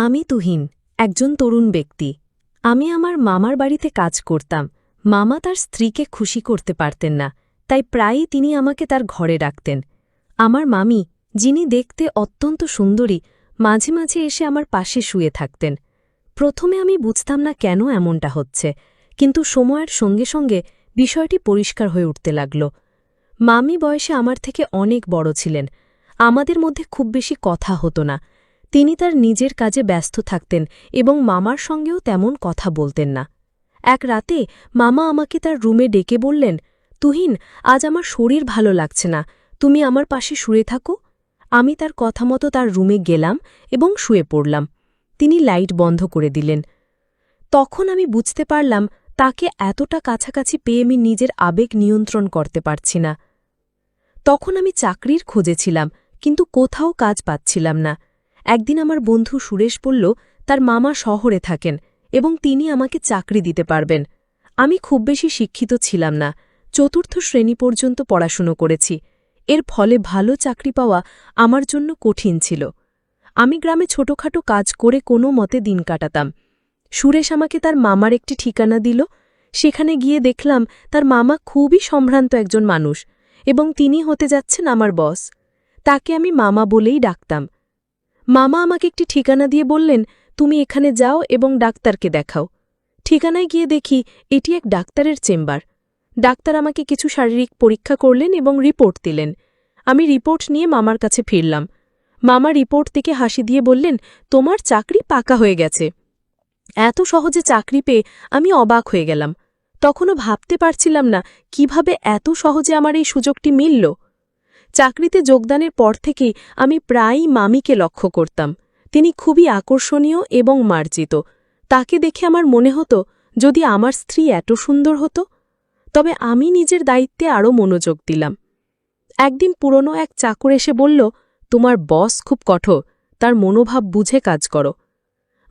আমি তুহিন, একজন তরুণ ব্যক্তি। আমি আমার মামার বাড়িতে কাজ করতাম। মামা তার স্ত্রীকে খুশি করতে পারতেন না, তাই প্রায়ই তিনি আমাকে তার ঘরে ডাকতেন। আমার মামি, যিনি দেখতে অত্যন্ত সুন্দরী, মাঝে মাঝে এসে আমার পাশে শুয়ে থাকতেন। প্রথমে আমি বুঝতাম না কেন এমনটা হচ্ছে, কিন্তু সময়ের সঙ্গে সঙ্গে বিষয়টি পরিষ্কার হয়ে উঠতে লাগল। মামি বয়সে আমার থেকে অনেক বড় ছিলেন। আমাদের মধ্যে খুব বেশি কথা হতো না। তিনি তার নিজের কাজে ব্যস্ত থাকতেন এবং মামার সঙ্গেও তেমন কথা বলতেন না। এক রাতে মামা আমাকে তার রুমে ডেকে বললেন, তুহিন, আজ আমার শরীর ভালো লাগছে না, তুমি আমার পাশে শুয়ে থাকো। আমি তার কথা মতো তার রুমে গেলাম এবং শুয়ে পড়লাম। তিনি লাইট বন্ধ করে দিলেন। তখন আমি বুঝতে পারলাম তাকে এতটা কাছাকাছি পেয়ে আমি নিজের আবেগ নিয়ন্ত্রণ করতে পারছি না। তখন আমি চাকরির খোঁজে ছিলাম, কিন্তু কোথাও কাজ পাচ্ছিলাম না। একদিন আমার বন্ধু সুরেশ বলল তার মামা শহরে থাকেন এবং তিনি আমাকে চাকরি দিতে পারবেন। আমি খুব বেশি শিক্ষিত ছিলাম না, চতুর্থ শ্রেণী পর্যন্ত পড়াশুনো করেছি। এর ফলে ভালো চাকরি পাওয়া আমার জন্য কঠিন ছিল। আমি গ্রামে ছোটখাটো কাজ করে কোনো মতে দিন কাটাতাম। সুরেশ আমাকে তার মামার একটি ঠিকানা দিল। সেখানে গিয়ে দেখলাম তার মামা খুবই সম্ভ্রান্ত একজন মানুষ এবং তিনি হতে যাচ্ছেন আমার বস। তাকে আমি মামা বলেই ডাকতাম। মামা আমাকে একটি ঠিকানা দিয়ে বললেন, তুমি এখানে যাও এবং ডাক্তারকে দেখাও। ঠিকানায় গিয়ে দেখি এটি এক ডাক্তারের চেম্বার। ডাক্তার আমাকে কিছু শারীরিক পরীক্ষা করলেন এবং রিপোর্ট দিলেন। আমি রিপোর্ট নিয়ে মামার কাছে ফিরলাম। মামা রিপোর্ট থেকে হাসি দিয়ে বললেন, তোমার চাকরি পাকা হয়ে গেছে। এত সহজে চাকরি পেয়ে আমি অবাক হয়ে গেলাম। তখনও ভাবতে পারছিলাম না কিভাবে এত সহজে আমার এই সুযোগটি মিলল। চাকরিতে যোগদানের পর থেকেই আমি প্রায়ই মামিকে লক্ষ্য করতাম। তিনি খুবই আকর্ষণীয় এবং মার্জিত। তাকে দেখে আমার মনে হতো যদি আমার স্ত্রী এত সুন্দর হতো। তবে আমি নিজের দায়িত্বে আরও মনোযোগ দিলাম। একদিন পুরনো এক চাকর এসে বলল, তোমার বস খুব কঠোর, তার মনোভাব বুঝে কাজ করো।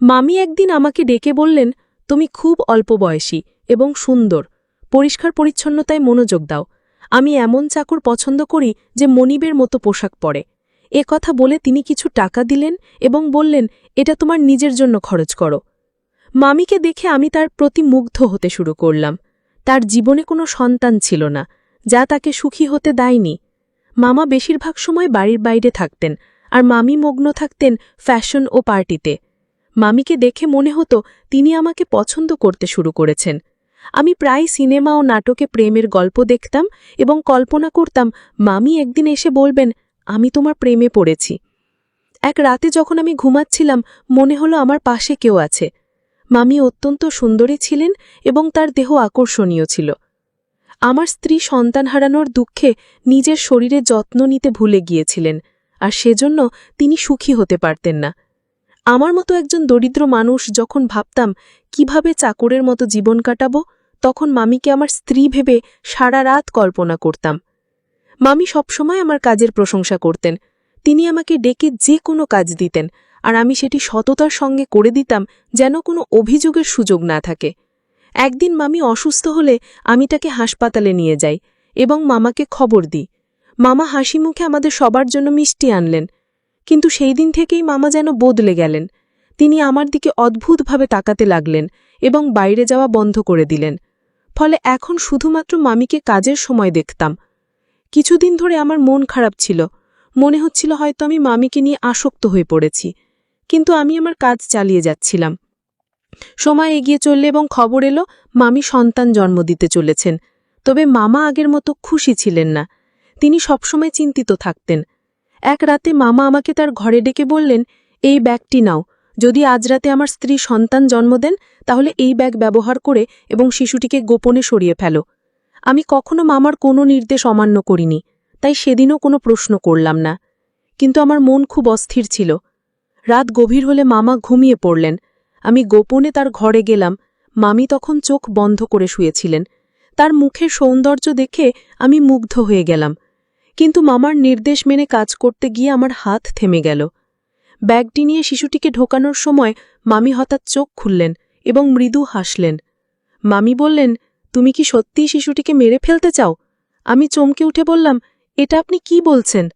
মামি একদিন আমাকে ডেকে বললেন, তুমি খুব অল্প বয়সী এবং সুন্দর, পরিষ্কার পরিচ্ছন্নতায় মনোযোগ দাও। আমি এমন চাকর পছন্দ করি যে মনিবের মতো পোশাক পরে। এ কথা বলে তিনি কিছু টাকা দিলেন এবং বললেন, এটা তোমার নিজের জন্য খরচ করো। মামিকে দেখে আমি তার প্রতি মুগ্ধ হতে শুরু করলাম। তার জীবনে কোনো সন্তান ছিল না, যা তাকে সুখী হতে দেয়নি। মামা বেশিরভাগ সময় বাড়ির বাইরে থাকতেন, আর মামি মগ্ন থাকতেন ফ্যাশন ও পার্টিতে। মামিকে দেখে মনে হতো তিনি আমাকে পছন্দ করতে শুরু করেছেন। আমি প্রায় সিনেমা ও নাটকে প্রেমের গল্প দেখতাম এবং কল্পনা করতাম মামি একদিন এসে বলবেন, আমি তোমার প্রেমে পড়েছি। এক রাতে যখন আমি ঘুমাচ্ছিলাম মনে হলো আমার পাশে কেউ আছে। মামি অত্যন্ত সুন্দরী ছিলেন এবং তার দেহ আকর্ষণীয় ছিল। আমার স্ত্রী সন্তান হারানোর দুঃখে নিজের শরীরে যত্ন নিতে ভুলে গিয়েছিলেন, আর সেজন্য তিনি সুখী হতে পারতেন না। আমার মতো একজন দরিদ্র মানুষ যখন ভাবতাম কিভাবে চাকরের মতো জীবন কাটাবো, তখন মামিকে আমার স্ত্রী ভেবে সারা রাত কল্পনা করতাম। মামি সবসময় আমার কাজের প্রশংসা করতেন। তিনি আমাকে ডেকে যে কোনো কাজ দিতেন, আর আমি সেটি সততার সঙ্গে করে দিতাম, যেন কোনো অভিযোগের সুযোগ না থাকে। একদিন মামি অসুস্থ হলে আমি তাকে হাসপাতালে নিয়ে যাই এবং মামাকে খবর দিই। মামা হাসি মুখে আমাদের সবার জন্য মিষ্টি আনলেন। কিন্তু সেই দিন থেকেই মামা যেন বদলে গেলেন। তিনি আমার দিকে অদ্ভুতভাবে তাকাতে লাগলেন এবং বাইরে যাওয়া বন্ধ করে দিলেন। ফলে এখন শুধুমাত্র মামিকে কাজের সময় দেখতাম। কিছুদিন ধরে আমার মন খারাপ ছিল। মনে হচ্ছিল হয়তো আমি মামিকে নিয়ে আসক্ত হয়ে পড়েছি, কিন্তু আমি আমার কাজ চালিয়ে যাচ্ছিলাম। সময় এগিয়ে চললে এবং খবর এলো মামি সন্তান জন্ম দিতে চলেছেন। তবে মামা আগের মতো খুশি ছিলেন না। তিনি সবসময় চিন্তিত থাকতেন। এক রাতে মামা আমাকে তার ঘরে ডেকে বললেন, এই ব্যাগটি নাও। যদি আজ রাতে আমার স্ত্রী সন্তান জন্ম দেন তাহলে এই ব্যাগ ব্যবহার করে এবং শিশুটিকে গোপনে সরিয়ে ফেলো। আমি কখনো মামার কোনো নির্দেশ অমান্য করিনি, তাই সেদিনও কোনো প্রশ্ন করলাম না। কিন্তু আমার মন খুব অস্থির ছিল। রাত গভীর হলে মামা ঘুমিয়ে পড়লেন। আমি গোপনে তার ঘরে গেলাম। মামি তখন চোখ বন্ধ করে শুয়েছিলেন। তার মুখের সৌন্দর্য দেখে আমি মুগ্ধ হয়ে গেলাম। কিন্তু মামার নির্দেশ মেনে কাজ করতে গিয়ে আমার হাত থেমে গেল। ব্যাগটি নিয়ে শিশুটিকে ঢোকানোর সময় মামি হঠাৎ চোখ খুললেন এবং মৃদু হাসলেন। মামি বললেন, তুমি কি সত্যিই শিশুটিকে মেরে ফেলতে চাও? আমি চমকে উঠে বললাম, এটা আপনি কি বলছেন?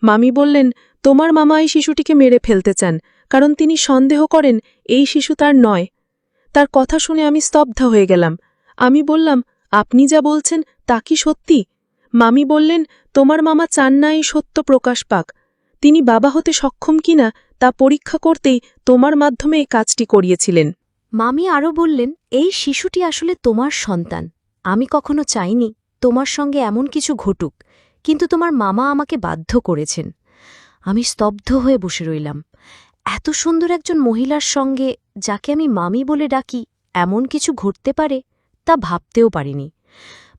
মামি বললেন, তোমার মামা এই শিশুটিকে মেরে ফেলতে চান, কারণ তিনি সন্দেহ করেন এই শিশু তার নয়। তার কথা শুনে আমি স্তব্ধ হয়ে গেলাম। আমি বললাম, আপনি যা বলছেন তা কি সত্যি? মামি বললেন, তোমার মামা চান না এই সত্য প্রকাশ পাক। তিনি বাবা হতে সক্ষম কিনা তা পরীক্ষা করতেই তোমার মাধ্যমে এই কাজটি করিয়েছিলেন। মামি আরও বললেন, এই শিশুটি আসলে তোমার সন্তান। আমি কখনো চাইনি তোমার সঙ্গে এমন কিছু ঘটুক, কিন্তু তোমার মামা আমাকে বাধ্য করেছেন। আমি স্তব্ধ হয়ে বসে রইলাম। এত সুন্দর একজন মহিলার সঙ্গে, যাকে আমি মামি বলে ডাকি, এমন কিছু ঘটতে পারে তা ভাবতেও পারিনি।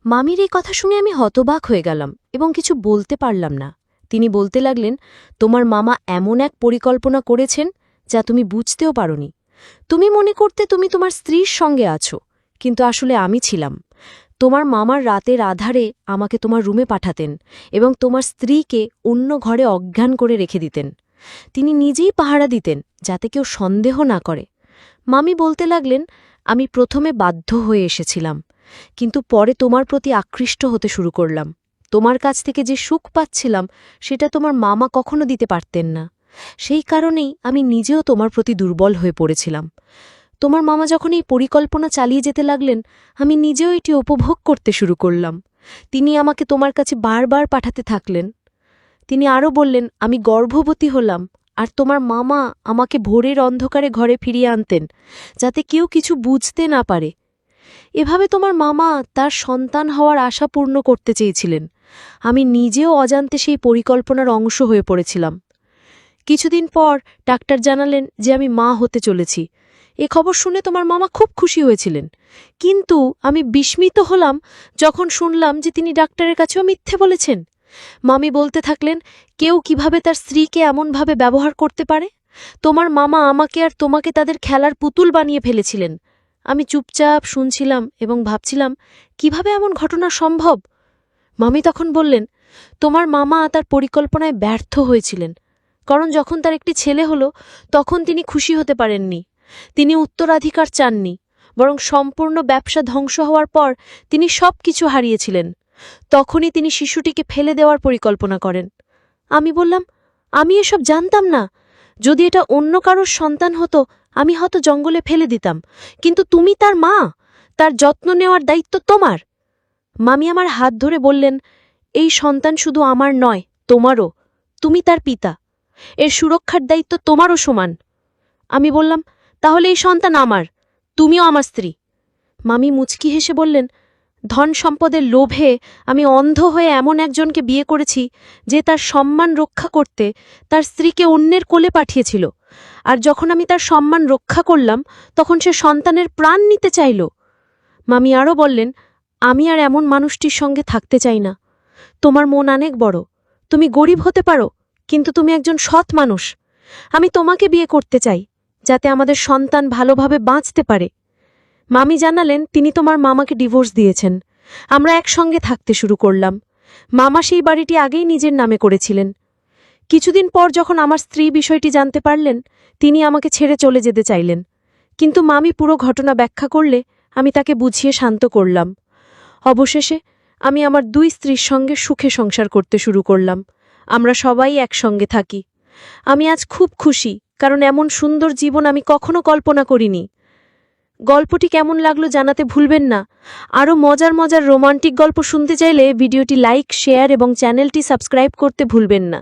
মামির এই কথা শুনে আমি হতবাক হয়ে গেলাম এবং কিছু বলতে পারলাম না। তিনি বলতে লাগলেন, তোমার মামা এমন এক পরিকল্পনা করেছেন যা তুমি বুঝতেও পারোনি। তুমি মনে করতে তুমি তোমার স্ত্রীর সঙ্গে আছো, কিন্তু আসলে আমি ছিলাম। তোমার মামার রাতের আধারে আমাকে তোমার রুমে পাঠাতেন এবং তোমার স্ত্রীকে অন্য ঘরে অজ্ঞান করে রেখে দিতেন। তিনি নিজেই পাহারা দিতেন যাতে কেউ সন্দেহ না করে। মামি বলতে লাগলেন, আমি প্রথমে বাধ্য হয়ে এসেছিলাম, কিন্তু পরে তোমার প্রতি আকৃষ্ট হতে শুরু করলাম। তোমার কাছ থেকে যে সুখ পাচ্ছিলাম সেটা তোমার মামা কখনো দিতে পারতেন না। সেই কারণেই আমি নিজেও তোমার প্রতি দুর্বল হয়ে পড়েছিলাম। তোমার মামা যখন এই পরিকল্পনা চালিয়ে যেতে লাগলেন, আমি নিজেও এটি উপভোগ করতে শুরু করলাম। তিনি আমাকে তোমার কাছে বারবার পাঠাতে থাকলেন। তিনি আরও বললেন, আমি গর্ভবতী হলাম, আর তোমার মামা আমাকে ভোরের অন্ধকারে ঘরে ফিরিয়ে আনতেন যাতে কেউ কিছু বুঝতে না পারে। এভাবে তোমার মামা তার সন্তান হওয়ার আশা পূর্ণ করতে চেয়েছিলেন। আমি নিজেও অজান্তে সেই পরিকল্পনার অংশ হয়ে পড়েছিলাম। কিছুদিন পর ডাক্তার জানালেন যে আমি মা হতে চলেছি। এ খবর শুনে তোমার মামা খুব খুশি হয়েছিলেন, কিন্তু আমি বিস্মিত হলাম যখন শুনলাম যে তিনি ডাক্তারের কাছেও মিথ্যে বলেছেন। মামি বলতে থাকলেন, কেউ কিভাবে তার স্ত্রীকে এমনভাবে ব্যবহার করতে পারে? তোমার মামা আমাকে আর তোমাকে তাদের খেলার পুতুল বানিয়ে ফেলেছিলেন। আমি চুপচাপ শুনছিলাম এবং ভাবছিলাম, কিভাবে এমন ঘটনা সম্ভব? মামি তখন বললেন, তোমার মামা তার পরিকল্পনায় ব্যর্থ হয়েছিলেন, কারণ যখন তার একটি ছেলে হলো তখন তিনি খুশি হতে পারেননি। তিনি উত্তরাধিকার চাননি, বরং সম্পূর্ণ ব্যবসা ধ্বংস হওয়ার পর তিনি সব কিছু হারিয়েছিলেন। তখনই তিনি শিশুটিকে ফেলে দেওয়ার পরিকল্পনা করেন। আমি বললাম, আমি এসব জানতাম না। যদি এটা অন্য কারোর সন্তান হতো আমি হয়তো জঙ্গলে ফেলে দিতাম, কিন্তু তুমি তার মা, তার যত্ন নেওয়ার দায়িত্ব তোমার। মামি আমার হাত ধরে বললেন, এই সন্তান শুধু আমার নয়, তোমারও। তুমি তার পিতা, এর সুরক্ষার দায়িত্ব তোমারও সমান। আমি বললাম, তাহলে এই সন্তান আমার, তুমিও আমার স্ত্রী। মামি মুচকি হেসে বললেন, ধন সম্পদের লোভে আমি অন্ধ হয়ে এমন একজনকে বিয়ে করেছি যে তার সম্মান রক্ষা করতে তার স্ত্রীকে অন্যের কোলে পাঠিয়েছিল, আর যখন আমি তার সম্মান রক্ষা করলাম তখন সে সন্তানের প্রাণ নিতে চাইল। মামি আরও বললেন, আমি আর এমন মানুষটির সঙ্গে থাকতে চাই না। তোমার মন অনেক বড়, তুমি গরিব হতে পারো, কিন্তু তুমি একজন সৎ মানুষ। আমি তোমাকে বিয়ে করতে চাই, যাতে আমাদের সন্তান ভালোভাবে বাঁচতে পারে। মামি জানালেন, তিনি তোমার মামাকে ডিভোর্স দিয়েছেন। আমরা একসঙ্গে থাকতে শুরু করলাম। মামা সেই বাড়িটি আগেই নিজের নামে করেছিলেন। কিছুদিন পর যখন আমার স্ত্রী বিষয়টি জানতে পারলেন, তিনি আমাকে ছেড়ে চলে যেতে চাইলেন, কিন্তু মামি পুরো ঘটনা ব্যাখ্যা করলে আমি তাকে বুঝিয়ে শান্ত করলাম। অবশেষে আমি আমার 2 স্ত্রীর সঙ্গে সুখে সংসার করতে শুরু করলাম। আমরা সবাই একসঙ্গে থাকি। আমি আজ খুব খুশি, কারণ এমন সুন্দর জীবন আমি কখনো কল্পনা করিনি। গল্পটি কেমন লাগলো জানাতে ভুলবেন না। আরও মজার মজার রোমান্টিক গল্প শুনতে চাইলে ভিডিওটি লাইক, শেয়ার এবং চ্যানেলটি সাবস্ক্রাইব করতে ভুলবেন না।